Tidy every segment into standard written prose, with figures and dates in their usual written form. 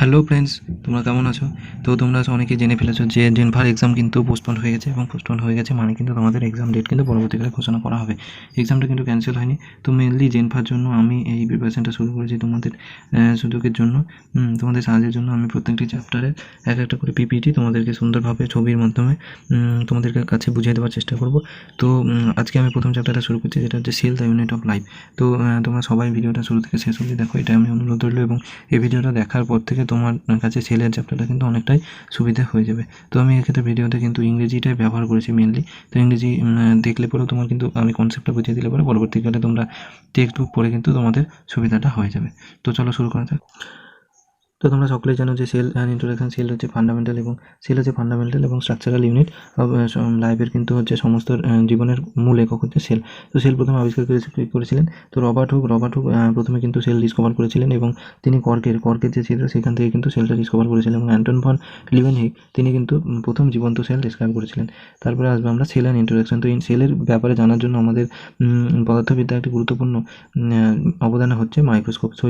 Hello friends, তোমরা কেমন আছো? তো তোমরা অনেকেই জেনে ফেলেছো যে জেনভার এক্সাম কিন্তু পোস্টপন্ড হয়ে গেছে, এবং পোস্টপন্ড হয়ে গেছে মানে কিন্তু তোমাদের এক্সাম ডেট কিন্তু পরবর্তীকালে ঘোষণা করা হবে। এক্সামটা কিন্তু ক্যান্সেল হয়নি। তো মেনলি জেনভার জন্য আমি এই প্রিপারেশনটা শুরু করেছি তোমাদের সুযোগের জন্য, তোমাদের সাহায্যের জন্য। আমি প্রত্যেকটি চ্যাপ্টারের এক একটা করে পিপিটি তোমাদেরকে সুন্দরভাবে ছবির মাধ্যমে তোমাদের কাছে বুঝিয়ে দেওয়ার চেষ্টা করব। তো আজকে আমি প্রথম চ্যাপ্টারটা শুরু করছি, যেটা হচ্ছে cell the unit of life. তো তোমরা সবাই ভিডিওটা শুরু থেকে শেষ অবধি দেখো, এটা আমি অনুরোধ রইল। এবং এই ভিডিওটা দেখার পর থেকে তোমার কাছে সেলের চ্যাপ্টারটা কিন্তু অনেকটাই সুবিধা হয়ে যাবে। তো আমি এক্ষেত্রে ভিডিওতে কিন্তু ইংরেজিটাই ব্যবহার করেছি মেনলি। তো ইংরেজি দেখলে পরেও তোমার কিন্তু আমি কনসেপ্টটা বুঝিয়ে দিলে পরে পরবর্তীকালে তোমরা টেক্সট বুক পড়ে কিন্তু তোমাদের সুবিধাটা হয়ে যাবে। তো চলো শুরু করা যাক। তো তোমরা সকলেই জানো যে সেল অ্যান্ড ইন্ট্রোডাকশন, সেল হচ্ছে ফান্ডামেন্টাল এবং স্ট্রাকচারাল ইউনিট অফ লাইফের কিন্তু হচ্ছে সমস্ত জীবনের মূল একক হচ্ছে সেল। তো সেল প্রথমে আবিষ্কার করেছিলেন তো রবার্ট হুক প্রথমে কিন্তু সেল ডিসকভার করেছিলেন, এবং তিনি কর্কের যে ছিল সেখান থেকে কিন্তু সেলটা ডিসকভার করেছিলেন। এবং অ্যান্টন ভন লিউয়েনহিক তিনি কিন্তু প্রথম জীবন্ত সেল ডিসক্রাইব করেছিলেন। তারপরে আসবে আমরা সেল অ্যান্ড ইন্ট্রোডাকশন। তো এই সেলের ব্যাপারে জানার জন্য আমাদের পদার্থবিদ্যা একটি গুরুত্বপূর্ণ অবদান হচ্ছে মাইক্রোস্কোপ। সো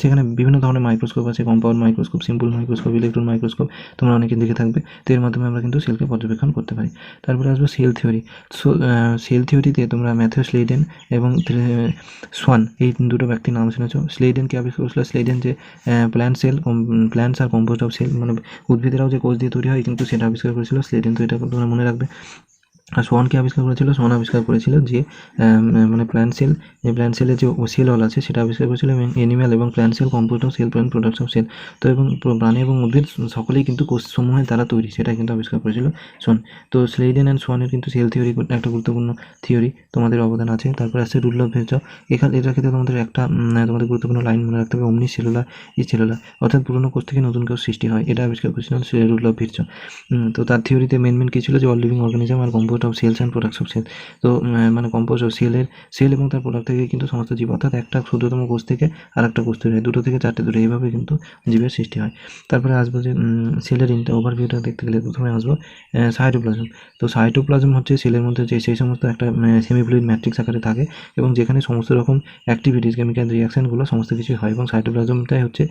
সেখানে বিভিন্ন ধরনের মাইক্রোস্কোপ আছে, compound microscope, simple microscope, electron microscope, তোমরা অনেকে দেখে থাকবে। তো এর মাধ্যমে আমরা কিন্তু সেলকে পর্যবেক্ষণ করতে পারি। তারপরে আসবে সেল থিওরি। সো সেল থিওরিতে তোমরা ম্যাথিউ স্লেডেন এবং সোয়ান এই দুটো ব্যক্তির নাম শুনেছো। স্লেডেনকে আবিষ্কার করেছিল। স্লেডেন যে plants are composed of cell, মানে উদ্ভিদেরাও যে কোষ দিয়ে তৈরি হয় কিন্তু সেটা আবিষ্কার করেছিল স্লেডেন। তো এটা তোমরা মনে রাখবে। আর সোয়ানকে আবিষ্কার করেছিল, সোয়ান আবিষ্কার করেছিল যে মানে প্ল্যান্ট সেলের যে সেল ওয়াল আছে সেটা আবিষ্কার করেছিল, এবং অ্যানিম্যাল এবং plant cell composed of cell plant products of cell. তো এবং প্রাণী এবং উদ্ভিদ সকলেই কিন্তু কোষসমূহের দ্বারা তৈরি, সেটা কিন্তু আবিষ্কার করেছিল সোয়ান। তো স্লেডেন অ্যান্ড সোয়ানের কিন্তু সেল থিওরি একটা গুরুত্বপূর্ণ থিওরি, তোমাদের অবদান আছে। তারপরে আসছে রুডলফ ভার্চর। এটার ক্ষেত্রে তোমাদের একটা তোমাদের গুরুত্বপূর্ণ লাইন মনে রাখতে হবে, অমনি সেলুলার, অর্থাৎ পুরনো কোষ থেকে নতুন কোষ সৃষ্টি হয়। এটা আবিষ্কার করেছিলেন রুডলফ ভার্চর। তো তার থিওরিতে মেন কী ছিল যে অল লিভিং অর্গানিজম আর composed of cells and products of cell. তো মানে কম্পোস্ট অফ সেল এবং তার প্রোডাক্ট থেকে কিন্তু সমস্ত জীব, অর্থাৎ একটা ক্ষুদ্রতম কোষ থেকে আর একটা কোষ তৈরি হয়, দুটো থেকে চারটে দূরে, এইভাবে কিন্তু জীবের সৃষ্টি হয়। তারপরে আসবো যে সেলের ওভারভিউটা দেখতে গেলে প্রথমে আসবো সাইটোপ্লাজম। তো সাইটোপ্লাজম হচ্ছে সেলের মধ্যে যে সেই সমস্ত একটা সেমিফ্লুইড ম্যাট্রিক্স আকারে থাকে, এবং যেখানে সমস্ত রকম অ্যাক্টিভিটিস, কেমিক্যাল রিয়াকশানগুলো সমস্ত কিছুই হয়, এবং সাইটোপ্লাজমটাই হচ্ছে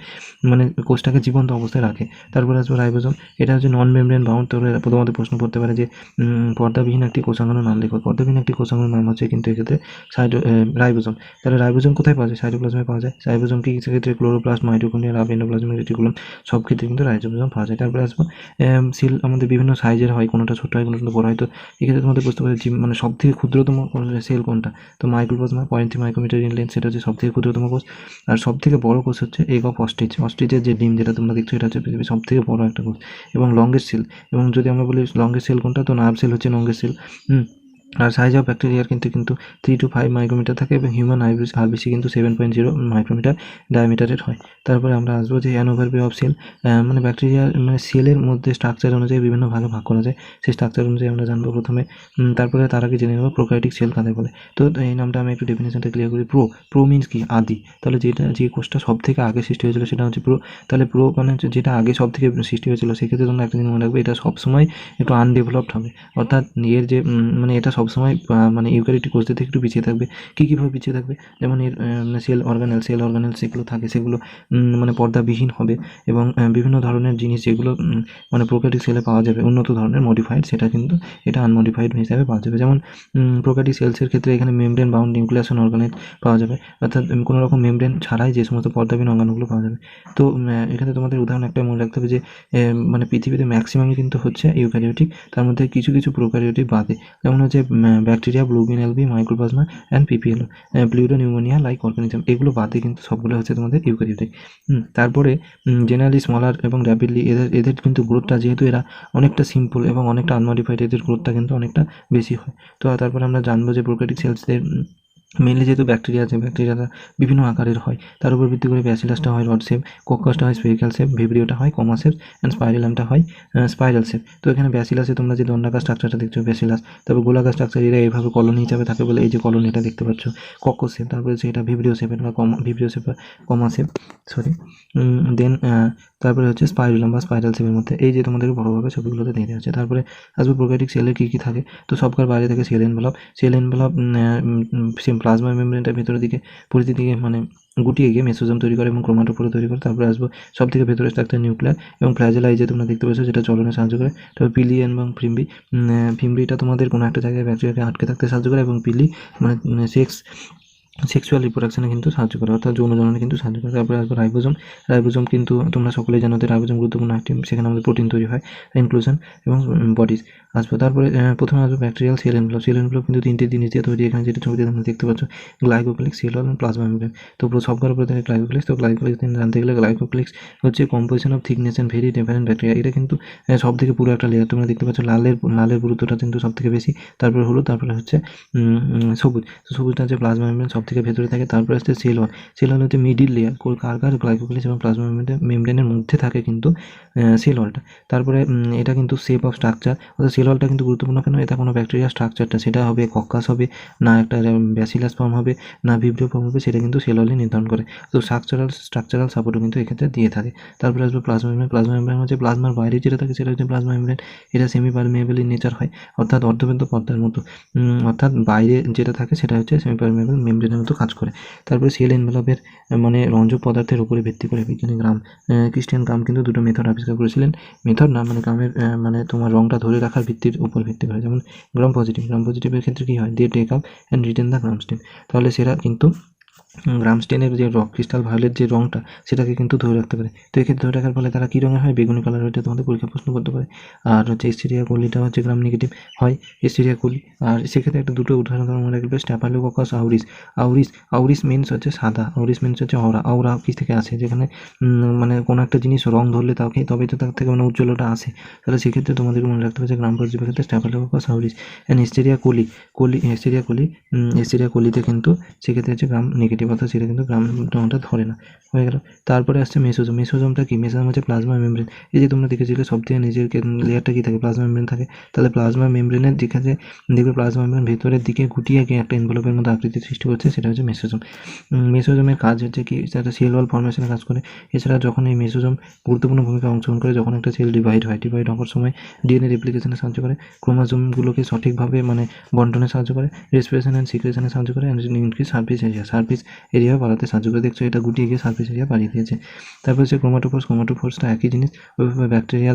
মানে কোষটাকে জীবন্ত অবস্থায় রাখে। তারপরে আসবো রাইবোজোম। এটা হচ্ছে নন মেমব্রেন বাউন্ড। তো প্রথমত প্রশ্ন করতে পারে যে পর্দাবিহীন একটি কোষাঙ্গের নাম লেখো। পর্দাবিহীন একটি কোষাঙ্গের নাম হচ্ছে কিন্তু এক্ষেত্রে রাইবোজোম। তাহলে রাইবোজোম কোথায় পাওয়া যায়? সাইটোপ্লাজমে পাওয়া যায়। রাইবোজোম কি ক্ষেত্রে ক্লোরোপ্লাস্ট, মাইটোকন্ড্রিয়া, লাভ, এন্ডোপ্লাজমিক রেটিকুলাম, সব ক্ষেত্রে কিন্তু রাইবোজোম পাওয়া যায়। তারপরে আসবো সেল আমাদের বিভিন্ন সাইজের হয়, কোনোটা ছোট হয়, কোনোটা বড় হয়। তো এক্ষেত্রে তোমাদের বুঝতে পারবে মানে সব থেকে ক্ষুদ্রতম সেল কোনটা? তো মাইক্রোপ্লাজমা 0.3 মাইক্রোমিটার ইন লেন্থ, সেটা হচ্ছে সব থেকে ক্ষুদ্রতম কোষ। আর সব থেকে বড় কোষ হচ্ছে এগ অফ অস্ট্রিচের যে ডিম যেটা তোমরা দেখছো, এটা হচ্ছে পৃথিবীর সব থেকে বড় একটা কোষ এবং লংগেস্ট সেল। এবং যদি আমরা বলি লংগেস্ট সেল কোনটা, তো নার্ভ সেল হচ্ছে লংগেস্ট সেল। আর সাইজ অফ ব্যাকটেরিয়ার কিন্তু 3 to 5 মাইক্রোমিটার থাকে, এবং হিউম্যান আরবিসি কিন্তু 7.0 মাইক্রোমিটার ডায়ামিটারের হয়। তারপরে আমরা আসবো যে অ্যান ওভারভিউ অফ সেল। মানে ব্যাকটেরিয়ার মানে সেলের মধ্যে স্ট্রাকচার অনুযায়ী বিভিন্ন ভাগে ভাগ করা যায়, সেই স্ট্রাকচার অনুযায়ী আমরা জানবো প্রথমে। তারপরে তার আগে জেনে নেবো প্রোক্যারিওটিক সেল কাদের বলে। তো এই নামটা আমি একটু ডেফিনেশনটা ক্লিয়ার করি। প্রো মিনস কি? আদি। তাহলে যে কোষটা সব থেকে আগে সৃষ্টি হয়েছিল সেটা হচ্ছে প্রো। তাহলে প্রো মানে যেটা আগে সব থেকে সৃষ্টি হয়েছিল, সেক্ষেত্রে তোমরা একটা জিনিস মনে রাখবে, এটা সবসময় একটু আনডেভেলপড হবে, অর্থাৎ এর যে মানে এটা সবসময় মানে ইউক্যারিওটিক কোষদের থেকে একটু পিছিয়ে থাকবে। কীভাবে পিছিয়ে থাকবে? যেমন এর সেল অর্গানেল যেগুলো থাকে সেগুলো মানে পর্দাবিহীন হবে, এবং বিভিন্ন ধরনের জিনিস যেগুলো মানে প্রোক্যারিওটিক সেলে পাওয়া যাবে উন্নত ধরনের মডিফাইড, সেটা কিন্তু এটা আনমডিফাইড হিসাবে পাওয়া যাবে। যেমন প্রোক্যারিওটিক সেলসের ক্ষেত্রে এখানে মেমব্রেন বাউন্ড নিউক্লিয়াস অর্গানেল পাওয়া যাবে, অর্থাৎ কোনো রকম মেমব্রেন ছাড়াই যে সমস্ত পর্দাবিহীন অঙ্গাণুগুলো পাওয়া যাবে। তো এখানে তোমাদের উদাহরণ একটা মনে রাখতে হবে যে মানে পৃথিবীতে ম্যাক্সিমামই কিন্তু হচ্ছে ইউক্যারিওটিক, তার মধ্যে কিছু প্রোক্যারিওটিক বাদে, যেমন হচ্ছে ব্যাকটেরিয়া, ব্লুমিন এলবি, mycoplasma and PPL, pleuropneumonia like organism, এগুলো বাদে কিন্তু সবগুলো হচ্ছে তোমাদের ইউক্যারিওটিক। তারপরে জেনারেলি স্মলার এবং র্যাপিডলি, এদের কিন্তু গ্রোথটা, যেহেতু এরা অনেকটা সিম্পল এবং অনেকটা আনমডিফাইড, এদের গ্রোথটা কিন্তু অনেকটা বেশি হয়। তো তারপরে আমরা জানবো যে প্রোক্যারিওটিক সেলসদের মেনলি যেহেতু ব্যাকটেরিয়া আছে, ব্যাকটেরিয়াটা বিভিন্ন আকারের হয়, তার উপর ভিত্তি করে ব্যাসিলাসটা হয় রড শেপ, কোকাসটা হয় স্ফেরিক্যাল শেপ, ভিব্রিওটা হয় কমা শেপ, অ্যান্ড স্পাইরালামটা হয় স্পাইরাল শেপ। তো এখানে ব্যাসিলাসে তোমরা যে দণ্ডাকার স্ট্রাকচারটা দেখছো ব্যাসিলাস, তারপর গোলাকার স্ট্রাকচার, এরা এইভাবে কলোনি হিসাবে থাকে বলে এই যে কলোনিটা দেখতে পাচ্ছ কক্কো শেপ। তারপরে সেটা ভিব্রিও শেপের বা ভিব্রিও শেপ বা কমা শেপ, সরি। দেন তারপরে হচ্ছে স্পাইরুলাম বা স্পাইরাল শেপের মধ্যে, এই যে তোমাদেরকে বড়োভাবে ছবিগুলোতে দিয়ে দেওয়া আছে। তারপরে আসবে প্রোক্যারিওটিক সেলের কী কী থাকে। তো সবকার বাইরে থাকে cell envelope, cell envelope plasma মেমব্রেনটার ভেতরের দিকে পরিধির দিকে মানে গুটিয়ে গিয়ে মেসোজোম তৈরি করে এবং ক্রোমাটোফোর তৈরি করে। তারপরে আসবো সব থেকে ভেতরে স্ট্রাকচার নিউক্লিয়ার এবং ফ্ল্যাজেলা, এই যে তোমরা দেখতে পাচ্ছ যেটা চলনে সাহায্য করে। তারপর পিলি এবং ফিম্বি, ফিম্বিটা তোমাদের কোনো একটা জায়গায় ব্যাকটেরিয়াকে আটকে থাকতে সাহায্য করে এবং পিলি মানে সেক্সুয়াল রিপ্রোডাকশনে কিন্তু সাহায্য করে, অর্থাৎ যৌন জননে কিন্তু সাহায্য করে। তারপরে আসবে রাইবোজোম, রাইবোজোম কিন্তু তোমরা সকলেই জানো যে রাইবোজোম গুরুত্বপূর্ণ একটি, সেখানে আমাদের প্রোটিন তৈরি হয়, ইনক্লুশন এবং বডিজ আসবে। তারপরে প্রথমে আসবে bacterial cell envelope, cell envelope কিন্তু তিনটে জিনিস দিয়ে তৈরি, এখানে যেটা ছবিতে তোমরা দেখতে পাচ্ছ, গ্লাইকোপ্লেক্স, সেল ওয়াল এবং প্লাজমা মেমব্রেন। তো সবগুলোর উপরে থাকে গ্লাইকোপ্লেক্স। তো গ্লাইকোপ্লেক্স জানতে গেলে গ্লাইকোপ্লেক্স হচ্ছে composition of thickness and very different bacteria, এটা কিন্তু সব থেকে পুরো একটা লেয়ার, তোমরা দেখতে পাচ্ছ লালের গুরুত্বটা কিন্তু সব থেকে বেশি, তারপরে হলুদ, তারপরে হচ্ছে সবুজ। তো সবুজটা হচ্ছে প্লাজমা মেমব্রেন সব থেকে ভেতরে থাকে। তারপরে আসছে সেল ওয়াল, সেল ওয়াল হচ্ছে মিডিল লেয়ার, কার গ্লাইকোপ্লেক্স এবং প্লাজমা মেমব্রেনের মধ্যে থাকে কিন্তু সেল ওয়ালটা। তারপরে এটা কিন্তু শেপ অফ স্ট্রাকচার, অর্থাৎ সেল ওয়ালটা কিন্তু গুরুত্বপূর্ণ কেন, এটা কোনো ব্যাকটেরিয়া স্ট্রাকচারটা সেটা হবে কক্কাস হবে না একটা ব্যাসিলাস ফর্ম হবে না ভিব্রিও ফর্ম হবে, সেটা কিন্তু সেল ওয়ালই নির্ধারণ করে। তো স্ট্রাকচারাল সাপোর্টও কিন্তু এক্ষেত্রে দিয়ে থাকে। তারপরে আসবে প্লাজমা মেমব্রেন, প্লাজমা মেমব্রেন হচ্ছে প্লাজমার বাইরে যেটা থাকে সেটা হচ্ছে প্লাজমা মেমব্রেন, এটা সেমি পারমিয়েবল ইন নেচার হয়, অর্থাৎ অর্ধবেদ্য পর্দার মতো, অর্থাৎ বাইরে যেটা থাকে সেটা হচ্ছে সেমি পারমিয়েবল মেমব্রেনের মতো কাজ করে। তারপরে সেল এনভেলপের মানে রঞ্জক পদার্থের উপরে ভিত্তি করে বিজ্ঞানী ক্রিস্টিয়ান গ্রাম কিন্তু দুটো মেথড আবিষ্কার করেছিলেন, মেথড না মানে গ্রামের মানে তোমার রংটা ধরে রাখার ভিত্তির উপর ভিত্তি করে। যেমন গ্রাম পজিটিভের ক্ষেত্রে কী হয়, they take up and retain the Gram stain, তাহলে সেটা কিন্তু গ্রাম স্টেনের যে ক্রিস্টাল ভায়োলেট যে রঙটা সেটাকে কিন্তু ধরে রাখতে পারে। তো এক্ষেত্রে ধরে রাখার ফলে তারা কী রঙের হয়, বেগুনি কালার, হয়তো তোমাদের পরীক্ষা প্রশ্ন করতে পারে। আর হচ্ছে এস্টেরিয়া কোলিটা হচ্ছে গ্রাম নেগেটিভ হয়, এস্টেরিয়া কোলি। আর সেক্ষেত্রে একটা দুটো উদাহরণ মনে রাখবে, স্ট্যাফাইলোককাস আউরিস, আউরিস মিনস হচ্ছে সাদা, আউরিস মিনস হচ্ছে আউরা কী থেকে আসে, যেখানে মানে কোনো একটা জিনিস রং ধরলে তাকে তবেই তো তার থেকে মানে উজ্জ্বলতা আসে, তাহলে সেক্ষেত্রে তোমাদেরকে মনে রাখতে হবে যে গ্রাম পজিটিভের ক্ষেত্রে স্ট্যাফাইলোককাস আউরিস। অ্যান্ড এস্টেরিয়া কোলিতে কিন্তু সেক্ষেত্রে হচ্ছে গ্রাম নেগেটিভ, অর্থাৎ সেটা কিন্তু গ্রাম রঙটা ধরে না, হয়ে গেল। তারপরে আসছে মেসোজোম, মেসোজোমটা কি, মেসোজোম হচ্ছে প্লাজমা মেমব্রেন, এই যে তোমরা দেখেছিলে সব থেকে নিজের লেয়ারটা কী থাকে, প্লাজমা মেমব্রেন থাকে। তাহলে প্লাজমা মেমব্রেনের যেখানে দেখবে প্লাজমা মেমব্রেন ভেতরের দিকে গুটিয়ে গিয়ে একটা এনভেলপের মতো আকৃতি সৃষ্টি করছে, সেটা হচ্ছে মেসোজোম। মেসোজোমের কাজ হচ্ছে কি, সেটা সেল ওয়াল ফর্মেশনে কাজ করে। এছাড়া যখন এই মেসোজোম গুরুত্বপূর্ণ ভূমিকা অংশগ্রহণ করে, যখন একটা সেল ডিভাইড হওয়ার সময় ডিএনএ রেপ্লিকেশনে সাহায্য করে, ক্রোমোজোমগুলোকে সঠিকভাবে মানে বন্টনে সাহায্য করে, রেসপিরেশন অ্যান্ড সিক্রেশনে সাহায্য করে, ইনক্রিজ সার্ফেস এরিয়া বাড়াতে সাহায্য করে। দেখছো এটা গুটিয়ে গিয়ে সার্ফেস এরিয়া বাড়িয়ে দিয়েছে। তারপর হচ্ছে ক্রোমাটোফোর্সটা একই জিনিস, ওইভাবে ব্যাকটেরিয়া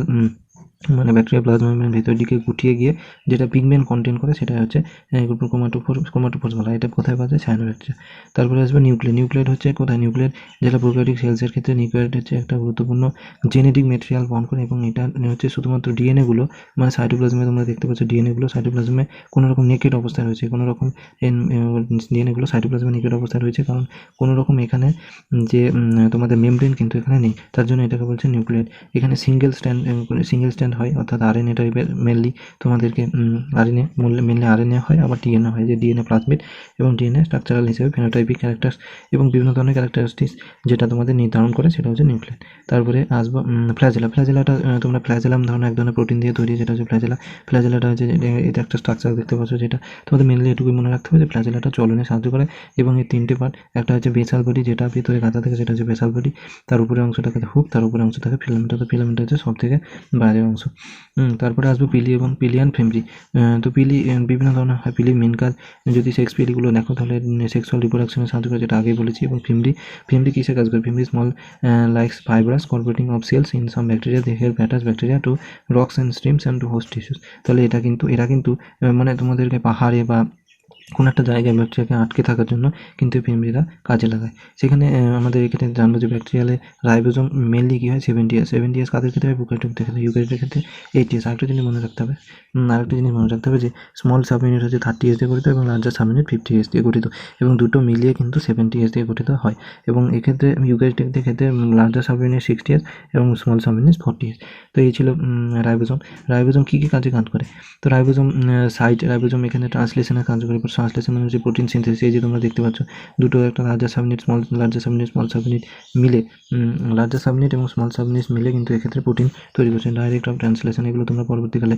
প্লাজমা মেমব্রেনের ভেতর দিকে গুটিয়ে গিয়ে যেটা পিগমেন্ট কন্টেন করে সেটা হচ্ছে ক্রোমাটোফোর্স বলা হয়। এটা কোথায় পাওয়া যায়, সায়ানোব্যাকটেরিয়া। তারপরে আসবে নিউক্লিয়েট হচ্ছে কোথায়, নিউক্লিয়েট যেটা প্রোক্যারিওটিক সেলসের ক্ষেত্রে নিউক্লিয়েট হচ্ছে একটা গুরুত্বপূর্ণ জেনেটিক মেটেরিয়াল বহন করে, এবং এটা হচ্ছে শুধুমাত্র ডিএনএগুলো মানে সাইটোপ্লাজমে তোমরা দেখতে পাচ্ছ ডিএনএগুলো সাইটোপ্লাজমে কোনো রকম নেকেড অবস্থায় রয়েছে, কোনো রকম ডিএনএগুলো সাইটোপ্লাজমে নেকেড অবস্থায় রয়েছে, কারণ কোনো রকম এখানে যে তোমাদের মেমব্রেন কিন্তু এখানে নেই, তার জন্য এটাকে বলছে নিউক্লিয়েট। এখানে সিঙ্গেল স্ট্যান্ড হয়, অর্থাৎ আরএনএ টাইপের মেনলি তোমাদেরকে মেনলি আরএনএ হয়, আবার ডিএনএ হয়, যে ডিএনএ প্লাজমিড এবং ডিএনএ স্ট্রাকচারাল হিসেবে ফেনোটাইপিক ক্যারেক্টার্স এবং বিভিন্ন ধরনের ক্যারেক্টারিস্টিক্স যেটা তোমাদের নির্ধারণ করে সেটা হচ্ছে নিউক্লিয়েট। তারপরে আসবো ফ্ল্যাজেলাটা তোমরা ফ্ল্যাজেলাম ধরনের এক ধরনের প্রোটিন দিয়ে তৈরি, যেটা হচ্ছে ফ্ল্যাজেলাটা হচ্ছে এটা একটা স্ট্রাকচার দেখতে পাচ্ছ, যেটা তোমাদের মেনলি এটুকুই মনে রাখতে হবে যে ফ্ল্যাজেলাটা চলনে সাহায্য করে, এবং এই তিনটে পার্ট, একটা হচ্ছে বেসাল বডি যেটা ভিতরে গাঁথা থাকে সেটা হচ্ছে বেসাল বডি, তার উপরে অংশটা থাকে হুক, তার উপরে অংশ থাকে ফিলামেন্ট, তো ফিলামেন্ট হচ্ছে সব থেকে বাইরের অংশ। তারপরে আসবে পিলি এবং পিলিয়ান ফেমব্রি। তো পিলি বিভিন্ন ধরনের হয়, পিলি মেন কাজ যদি সেক্স পিলিগুলো দেখো তাহলে সেক্সুয়াল রিপ্রোডাকশনে সাহায্য করে, যেটা আগেই বলেছি। এবং ফেমব্রি কিসে কাজ করে, fimbriae small like fibrous converting of cells in some bacteria, they help attach bacteria to rocks and streams and to host tissues. তাহলে এরা কিন্তু মানে তোমাদেরকে পাহাড়ে বা কোনো একটা জায়গায় ব্যাকটেরিয়াকে আটকে থাকার জন্য কিন্তু ফেমব্রিরা কাজে লাগায়। সেখানে আমাদের এক্ষেত্রে জানবো যে ব্যাকটেরিয়ালে রাইবোজোম মেনলি কী হয়, 70 years কাদের ক্ষেত্রে হয়, প্রোক্যারিওটিকদের ক্ষেত্রে, ইউক্যারিওটের ক্ষেত্রে 80 years। আরেকটা জিনিস মনে রাখতে হবে যে স্মল সাবইউনিট হচ্ছে 30 years দিয়ে গঠিত এবং লার্জার সাবইউনিট 50 years দিয়ে গঠিত, এবং দুটো মিলিয়ে কিন্তু 70 years দিয়ে গঠিত হয়। এবং এক্ষেত্রে ইউক্যারিওটিকদের ক্ষেত্রে লার্জার সাবইউনিট 60 years এবং স্মল সাবইউনিট 40 years। তো এই ছিল রাইবোজোম কী কী কাজে কাজ করে। তো রাইবোজোম এখানে ট্রান্সলেশনের কাজ করে, ট্রান্সলেশন মানে হচ্ছে প্রোটিন সিনথেসিস। এই যে তোমরা দেখতে পাচ্ছ দুটো একটা লার্জার সাবনেট স্মল সাবনেট মিলে লার্জার সাবনেট এবং স্মল সাবনেট মিলে কিন্তু এক্ষেত্রে প্রোটিন তৈরি করছে। ডাইরেক্ট অফ ট্রান্সলেশন এগুলো তোমরা পরবর্তীকালে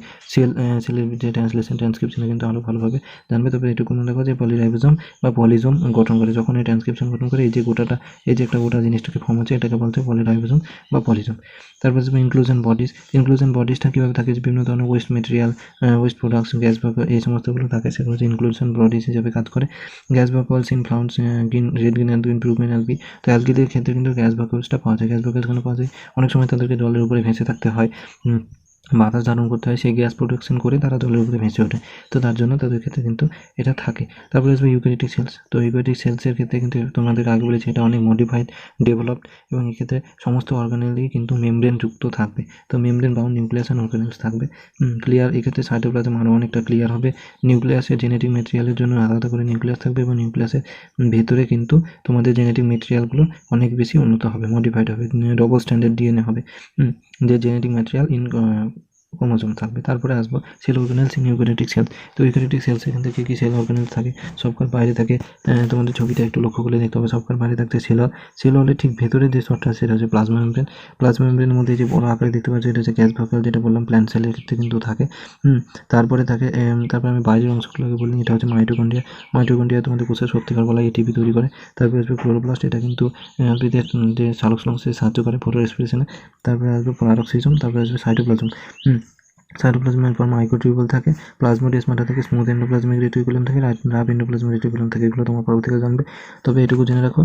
সেলের যে ট্রান্সক্রিপশনে কিন্তু আরও ভালোভাবে জানবে। তবে এটুকু মনে রাখো যে পলিরাইবোজোম বা পলিজোম গঠন করে, যখন এই ট্রান্সক্রিপশন গঠন করে এই যে গোটাটা, এই যে একটা গোটা জিনিসটাকে ফর্ম হচ্ছে, এটাকে বলছে পলিরাইবোজোম বা পলিজোম। তারপর আসবে ইনক্লুশন বডিজটা কীভাবে থাকে, যে বিভিন্ন ধরনের waste material, West products, gas বা এই সমস্তগুলো থাকে, সেগুলো হচ্ছে ইনক্লুশন বডিজ হিসেবে কাজ করে। Gas vacuoles in plants, red green algae, improvement algae. তো অ্যালগিদের ক্ষেত্রে কিন্তু গ্যাস বাকলসটা পাওয়া যায়। গ্যাস বাকলস কেন পাওয়া যায়, অনেক সময় তাদেরকে জলের উপরে ভেসে থাকতে হয়, বাতাস ধারণ করতে হয়, সেই গ্যাস প্রোডাকশন করে তারা জলের উপরে ভেসে ওঠে, তো তার জন্য তাদের ক্ষেত্রে কিন্তু এটা থাকে। তারপরে আসবে ইউক্যারিওটিক সেলস। তো ইউক্যারিওটিক সেলসের ক্ষেত্রে কিন্তু তোমাদেরকে আগে বলেছি এটা অনেক মডিফাইড, ডেভেলপড, এবং এক্ষেত্রে সমস্ত অর্গানেলই কিন্তু মেমব্রেন যুক্ত থাকবে। তো membrane bound nucleus and organelles থাকবে। ক্লিয়ার, এক্ষেত্রে সাইটোপ্লাজম আরও অনেকটা ক্লিয়ার হবে। নিউক্লিয়াসের জেনেটিক মেটেরিয়ালের জন্য আলাদা করে নিউক্লিয়াস থাকবে, এবং নিউক্লিয়াসের ভেতরে কিন্তু তোমাদের জেনেটিক মেটেরিয়ালগুলো অনেক বেশি উন্নত হবে, মডিফাইড হবে, ডবল স্ট্যান্ডার্ড ডিএনএ হবে, যে জেনেটিক মেটেরিয়াল ক্রোমোজোম থাকবে। তারপরে আসবো cell organelles in eukaryotic cell. তো ইউক্যারিওটিক সেলস এখান থেকে কী সেল অর্গানেল থাকে, সবকার বাইরে থাকে, তোমাদের ছবিটা একটু লক্ষ্য করে দেখতে হবে, সবকার বাইরে থাকতে সেল হলে ঠিক ভেতরে যে স্তরটা সেটা হচ্ছে প্লাজমা মেমব্রেন। প্লাজমা মেমব্রেনের মধ্যে যে বড় আকারে দেখতে পাচ্ছি এটা হচ্ছে গ্যাস বাকল, যেটা বললাম প্ল্যান্ট সেলের ক্ষেত্রে কিন্তু থাকে। তারপরে থাকে তারপরে আমি বাইরের অংশগুলোকে বলি, এটা হচ্ছে মাইটোকন্ড্রিয়া তোমাদের কোষের সত্যিকার বলা এটিপি তৈরি করে। তারপরে আসবে ক্লোরোপ্লাস্ট, এটা কিন্তু উদ্ভিদের যে সালোক সংশ্লেষে সাহায্য করে, ফটো রেসপিরেশনে। তারপরে আসবে প্যারাক্সিজম, তারপরে আসবে সাইটোপ্লাজম। সাইটোপ্লাজমের পর মাইক্রোটিউবুল থাকে, প্লাজমোডেসমাটা থাকে, স্মুথ এন্ডোপ্লাজমিক রেটিকুলাম থাকে, রাফ এন্ডোপ্লাজমিক রেটিকুলাম থাকে। এগুলো তোমার পরবর্তীকালে জানবে। তবে এটুকু জেনে রাখো,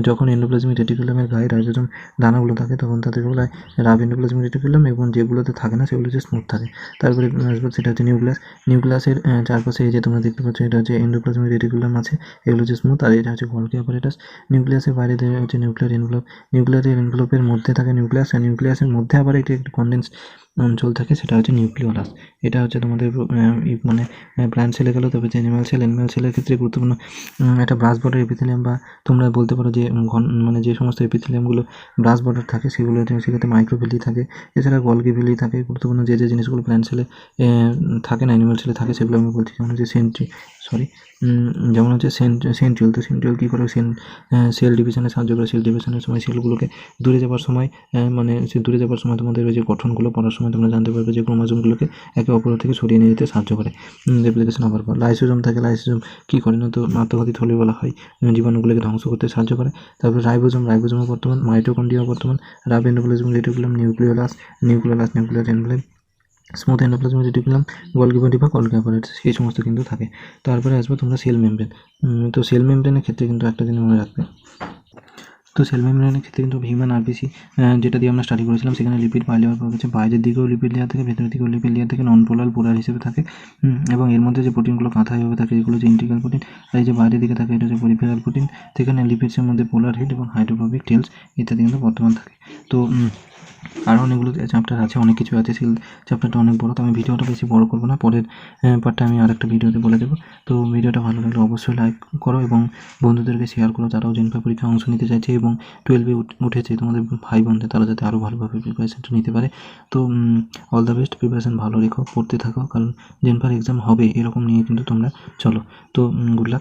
যখন এন্ডোপ্লাজমিক রেটিকুলামের গায়ে রাইজোজোম দানাগুলো থাকে তখন তাদের বলা হয় রাফ এন্ডোপ্লাজমিক রেটিকুলাম, এবং যেগুলোতে থাকে না সেগুলো হচ্ছে স্মুথ থাকে। তারপরে আসবে সেটা হচ্ছে নিউক্লিয়াসের চারপাশে এই যে তোমরা দেখতে পাচ্ছ এটা হচ্ছে এন্ডোপ্লাজমিক রেটিকুলাম আছে, এগুলো হচ্ছে স্মুথ, আর এটা হচ্ছে গলগি অ্যাপারেটাস। নিউক্লিয়াসের বাইরে দেওয়া হচ্ছে নিউক্লিয়ার এনভেলপ। নিউক্লিয়ার এনভেলপের মধ্যে থাকে নিউক্লিয়াস, আর নিউক্লিয়াসের মধ্যে আবার একটি কনডেন্স অঞ্চল থাকে, সেটা হচ্ছে নিউক্লিওলাস। এটা হচ্ছে তোমাদের মানে প্ল্যান্ট সেলে গেলো। তবে যে অ্যানিমাল সেলের ক্ষেত্রে গুরুত্বপূর্ণ একটা ব্রাশ বর্ডার এপিথেলিয়াম, বা তোমরা বলতে পারো যে মানে যে সমস্ত এপিথেলিয়ামগুলো ব্রাশ বর্ডার থাকে সেগুলো সেক্ষেত্রে মাইক্রোভিলি থাকে। এছাড়া গলগি ভিলি থাকে। গুরুত্বপূর্ণ যে জিনিসগুলো প্ল্যান্ট সেলে থাকে না, অ্যানিমাল সেলে থাকে, সেগুলো আমি বলছি। যেমন হচ্ছে যেমন হচ্ছে সেন্ট্রিওল। তো সেন্ট্রিওল কী করে, সেল ডিভিশনে সাহায্য করে। সেল ডিভিশনের সময় সেলগুলোকে দূরে যাবার সময় মানে সে দূরে যাবার সময় তোমাদের ওই যে গঠনগুলো পড়ার সময় তোমরা জানতে পারবে যে ক্রোমোজোমগুলোকে একে অপর থেকে সরিয়ে নিয়ে যেতে সাহায্য করে। রেপ্লিকেশন হওয়ার পর লাইসোজোম থাকে। লাইসোজোম কী করে না, তো আত্মঘাতী থলি বলা হয়, জীবাণুগুলোকে ধ্বংস করতে সাহায্য করে। তারপরে রাইবোজোমের বর্তমান, মাইটোকন্ড্রিয়া বর্তমান, rough endoplasmic reticulum, nucleolus nuclear envelope, smooth endoplasmic reticulum, Golgi body বা গলগি অ্যাপারেটাস, এই সমস্ত কিন্তু থাকে। তারপরে আসবে তোমরা সেল মেমব্রেন। তো সেল মেমব্রেনের ক্ষেত্রে কিন্তু একটা জিনিস মনে রাখবে, তো সেল মেমব্রেনের ক্ষেত্রে কিন্তু হিউম্যান আরবিসি যেটা দিয়ে আমরা স্টাডি করেছিলাম, সেখানে লিপিড পাওয়া যাওয়ার পর হচ্ছে বাইরের দিকেও লিপিড লেয়ার থাকে, ভেতরের দিকেও লিপিড লেয়ার থাকে, নন পোলার হিসেবে থাকে। এবং এর মধ্যে যে প্রোটিনগুলো কাঁথা হয়ে থাকে এগুলো হচ্ছে ইন্টিগ্রাল প্রোটিন, আর এই যে বাইরের দিকে থাকে এটা হচ্ছে পেরিফেরাল প্রোটিন। সেখানে লিপিডসের মধ্যে পোলার হেড এবং হাইড্রোফোবিক টেলস ইত্যাদি কিন্তু বর্তমান থাকে। তো আরও অনেকগুলো চ্যাপ্টার আছে, অনেক কিছু আছে। সেল চ্যাপ্টারটা অনেক বড়, তো আমি ভিডিওটা বেশি বড় করবো না, পরের পার্টটা আমি আরেকটা ভিডিওতে বলে দেবো। তো ভিডিওটা ভালো লাগলে অবশ্যই লাইক করো এবং বন্ধুদেরকে শেয়ার করো, যারাও জেনফা পরীক্ষায় অংশ নিতে চাইছে এবং 12-এ উঠেছে তোমাদের ভাই বোনদের, তারা যাতে আরও ভালোভাবে প্রিপারেশানটা নিতে পারে। তো অল দ্য বেস্ট, প্রিপারেশান ভালো রেখো, পড়তে থাকো, কারণ জেনফার এক্সাম হবে এরকম নিয়ে কিন্তু তোমরা চলো। তো গুড লাক।